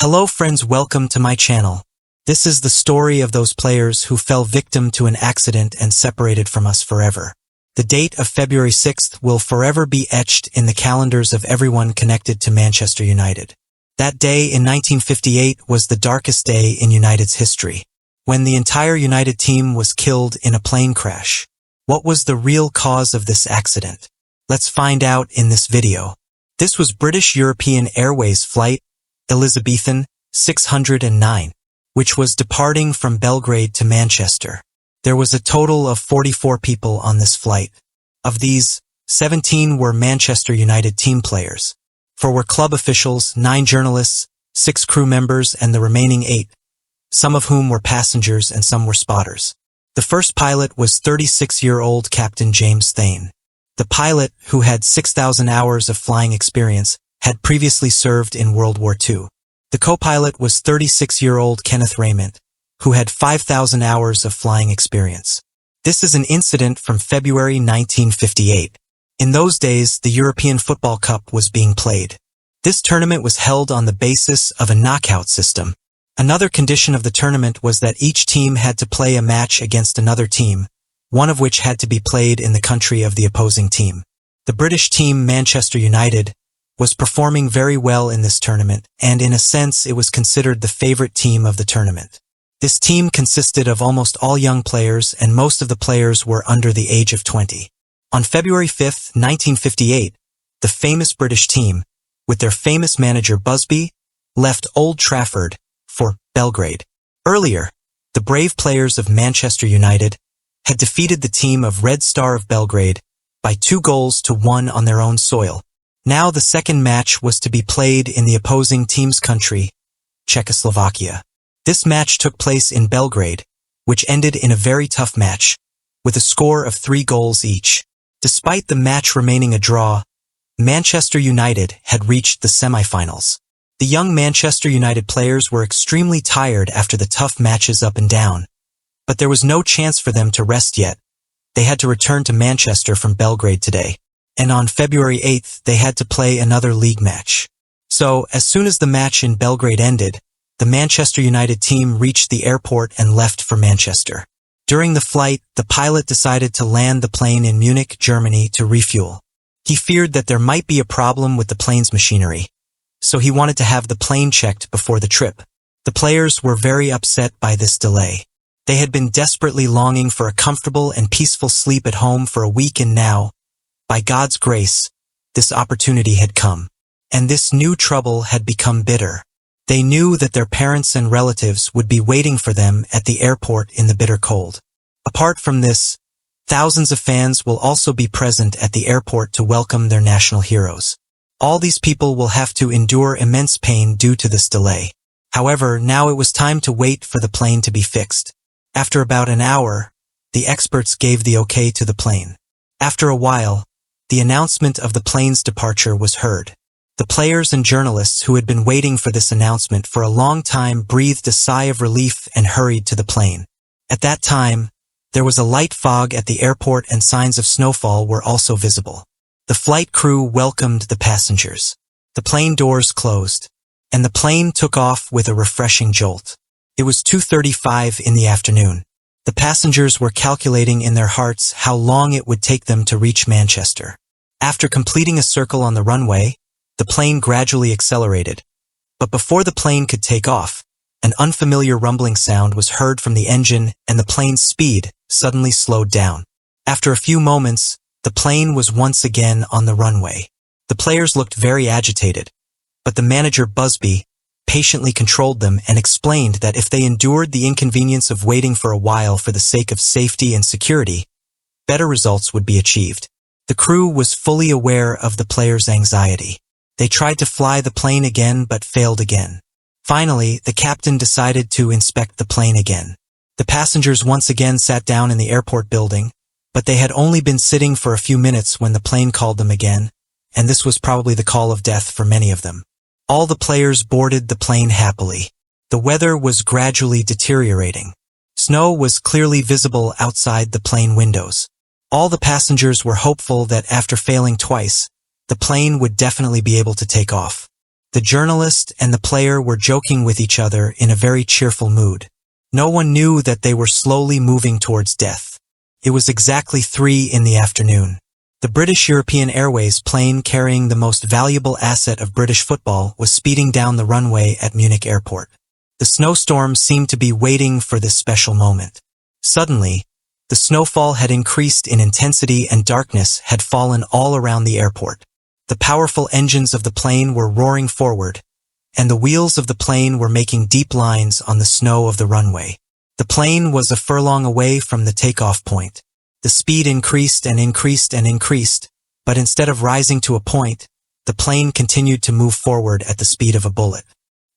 Hello friends, welcome to my channel. This is the story of those players who fell victim to an accident and separated from us forever. The date of February 6th will forever be etched in the calendars of everyone connected to Manchester United. That day in 1958 was the darkest day in United's history, when the entire United team was killed in a plane crash. What was the real cause of this accident? Let's find out in this video. This was British European Airways flight Elizabethan 609, which was departing from Belgrade to Manchester. There was a total of 44 people on this flight. Of these, 17 were Manchester United team players. 4 were club officials, 9 journalists, 6 crew members, and the remaining 8, some of whom were passengers and some were spotters. The first pilot was 36-year-old Captain James Thane. The pilot, who had 6,000 hours of flying experience, had previously served in World War II. The co-pilot was 36-year-old Kenneth Raymond, who had 5,000 hours of flying experience. This is an incident from February 1958. In those days, the European Football Cup was being played. This tournament was held on the basis of a knockout system. Another condition of the tournament was that each team had to play a match against another team, one of which had to be played in the country of the opposing team. The British team Manchester United was performing very well in this tournament, and in a sense it was considered the favorite team of the tournament. This team consisted of almost all young players, and most of the players were under the age of 20. On February 5, 1958, the famous British team, with their famous manager Busby, left Old Trafford for Belgrade. Earlier, the brave players of Manchester United had defeated the team of Red Star of Belgrade by 2-1 on their own soil. Now the second match was to be played in the opposing team's country, Czechoslovakia. This match took place in Belgrade, which ended in a very tough match, with a score of 3 goals each. Despite the match remaining a draw, Manchester United had reached the semi-finals. The young Manchester United players were extremely tired after the tough matches up and down, but there was no chance for them to rest yet. They had to return to Manchester from Belgrade today, and on February 8th they had to play another league match. So, as soon as the match in Belgrade ended, the Manchester United team reached the airport and left for Manchester. During the flight, the pilot decided to land the plane in Munich, Germany to refuel. He feared that there might be a problem with the plane's machinery, so he wanted to have the plane checked before the trip. The players were very upset by this delay. They had been desperately longing for a comfortable and peaceful sleep at home for a week, and now, by God's grace, this opportunity had come. And this new trouble had become bitter. They knew that their parents and relatives would be waiting for them at the airport in the bitter cold. Apart from this, thousands of fans will also be present at the airport to welcome their national heroes. All these people will have to endure immense pain due to this delay. However, now it was time to wait for the plane to be fixed. After about an hour, the experts gave the okay to the plane. After a while, the announcement of the plane's departure was heard. The players and journalists who had been waiting for this announcement for a long time breathed a sigh of relief and hurried to the plane. At that time, there was a light fog at the airport and signs of snowfall were also visible. The flight crew welcomed the passengers. The plane doors closed, and the plane took off with a refreshing jolt. It was 2:35 in the afternoon. The passengers were calculating in their hearts how long it would take them to reach Manchester. After completing a circle on the runway, the plane gradually accelerated. But before the plane could take off, an unfamiliar rumbling sound was heard from the engine, and the plane's speed suddenly slowed down. After a few moments, the plane was once again on the runway. The players looked very agitated, but the manager Busby patiently controlled them and explained that if they endured the inconvenience of waiting for a while for the sake of safety and security, better results would be achieved. The crew was fully aware of the players' anxiety. They tried to fly the plane again but failed again. Finally, the captain decided to inspect the plane again. The passengers once again sat down in the airport building, but they had only been sitting for a few minutes when the plane called them again, and this was probably the call of death for many of them. All the players boarded the plane happily. The weather was gradually deteriorating. Snow was clearly visible outside the plane windows. All the passengers were hopeful that after failing twice, the plane would definitely be able to take off. The journalist and the player were joking with each other in a very cheerful mood. No one knew that they were slowly moving towards death. It was exactly 3 in the afternoon. The British European Airways plane carrying the most valuable asset of British football was speeding down the runway at Munich Airport. The snowstorm seemed to be waiting for this special moment. Suddenly, the snowfall had increased in intensity and darkness had fallen all around the airport. The powerful engines of the plane were roaring forward, and the wheels of the plane were making deep lines on the snow of the runway. The plane was a furlong away from the takeoff point. The speed increased and increased and increased, but instead of rising to a point, the plane continued to move forward at the speed of a bullet.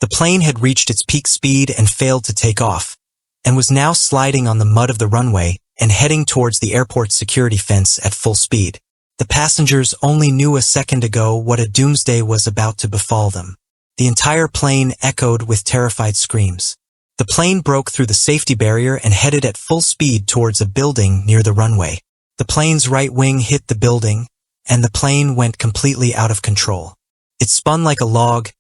The plane had reached its peak speed and failed to take off, and was now sliding on the mud of the runway and heading towards the airport's security fence at full speed. The passengers only knew a second ago what a doomsday was about to befall them. The entire plane echoed with terrified screams. The plane broke through the safety barrier and headed at full speed towards a building near the runway. The plane's right wing hit the building, and the plane went completely out of control. It spun like a log,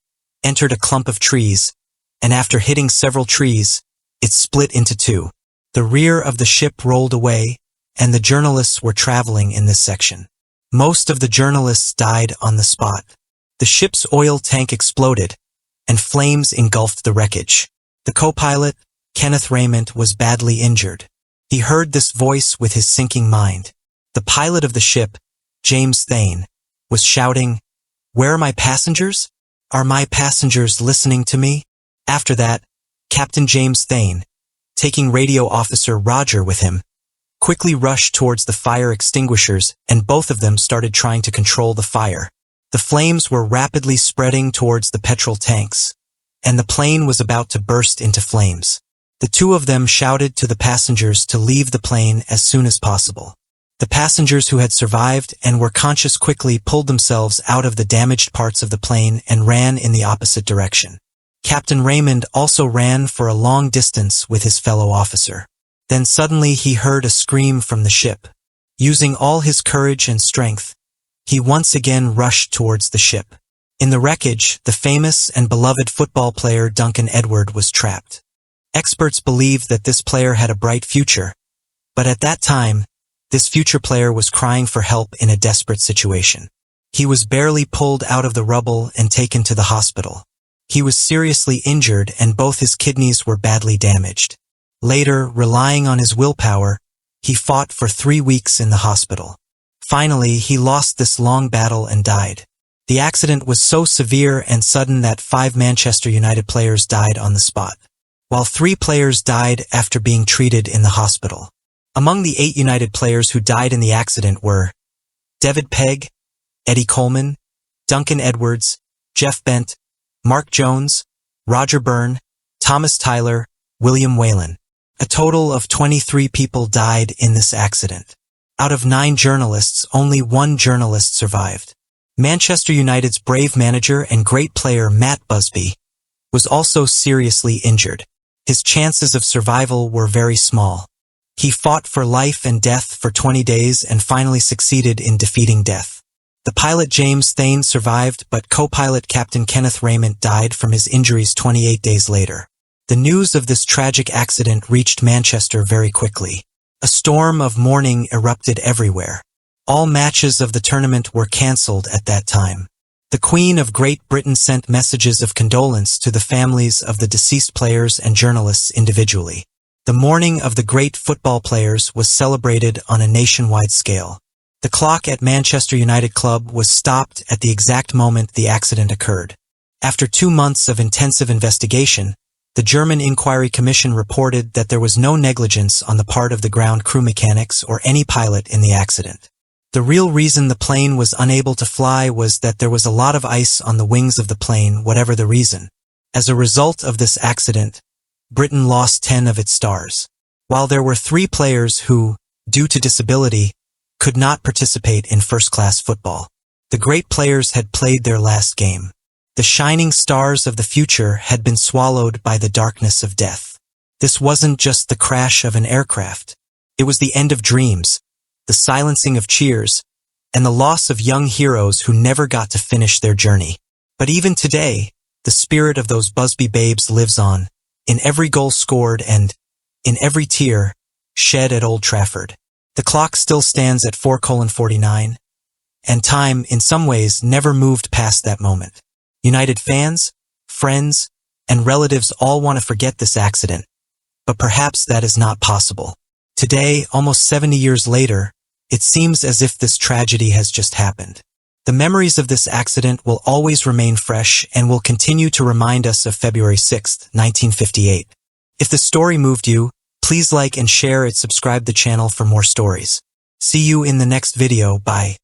entered a clump of trees, and after hitting several trees, it split into 2. The rear of the ship rolled away, and the journalists were traveling in this section. Most of the journalists died on the spot. The ship's oil tank exploded, and flames engulfed the wreckage. The co-pilot, Kenneth Raymond, was badly injured. He heard this voice with his sinking mind. The pilot of the ship, James Thane, was shouting, "Where are my passengers? Are my passengers listening to me?" After that, Captain James Thane, taking radio officer Roger with him, quickly rushed towards the fire extinguishers, and both of them started trying to control the fire. The flames were rapidly spreading towards the petrol tanks, and the plane was about to burst into flames. The 2 of them shouted to the passengers to leave the plane as soon as possible. The passengers who had survived and were conscious quickly pulled themselves out of the damaged parts of the plane and ran in the opposite direction. Captain Raymond also ran for a long distance with his fellow officer. Then suddenly he heard a scream from the ship. Using all his courage and strength, he once again rushed towards the ship. In the wreckage, the famous and beloved football player Duncan Edward was trapped. Experts believed that this player had a bright future, but at that time, this future player was crying for help in a desperate situation. He was barely pulled out of the rubble and taken to the hospital. He was seriously injured and both his kidneys were badly damaged. Later, relying on his willpower, he fought for 3 weeks in the hospital. Finally, he lost this long battle and died. The accident was so severe and sudden that 5 Manchester United players died on the spot, while 3 players died after being treated in the hospital. Among the 8 United players who died in the accident were David Pegg, Eddie Coleman, Duncan Edwards, Jeff Bent, Mark Jones, Roger Byrne, Thomas Tyler, William Whalen. A total of 23 people died in this accident. Out of 9 journalists, only 1 journalist survived. Manchester United's brave manager and great player Matt Busby was also seriously injured. His chances of survival were very small. He fought for life and death for 20 days and finally succeeded in defeating death. The pilot James Thane survived, but co-pilot Captain Kenneth Raymond died from his injuries 28 days later. The news of this tragic accident reached Manchester very quickly. A storm of mourning erupted everywhere. All matches of the tournament were cancelled at that time. The Queen of Great Britain sent messages of condolence to the families of the deceased players and journalists individually. The mourning of the great football players was celebrated on a nationwide scale. The clock at Manchester United Club was stopped at the exact moment the accident occurred. After 2 months of intensive investigation, the German Inquiry Commission reported that there was no negligence on the part of the ground crew mechanics or any pilot in the accident. The real reason the plane was unable to fly was that there was a lot of ice on the wings of the plane, whatever the reason. As a result of this accident, Britain lost 10 of its stars. While there were 3 players who, due to disability, could not participate in first-class football. The great players had played their last game. The shining stars of the future had been swallowed by the darkness of death. This wasn't just the crash of an aircraft. It was the end of dreams, the silencing of cheers, and the loss of young heroes who never got to finish their journey. But even today, the spirit of those Busby babes lives on, in every goal scored and in every tear shed at Old Trafford. The clock still stands at 4:49, and time, in some ways, never moved past that moment. United fans, friends, and relatives all want to forget this accident, but perhaps that is not possible. Today, almost 70 years later, it seems as if this tragedy has just happened. The memories of this accident will always remain fresh and will continue to remind us of February 6, 1958. If the story moved you, please like and share it, subscribe the channel for more stories. See you in the next video. Bye.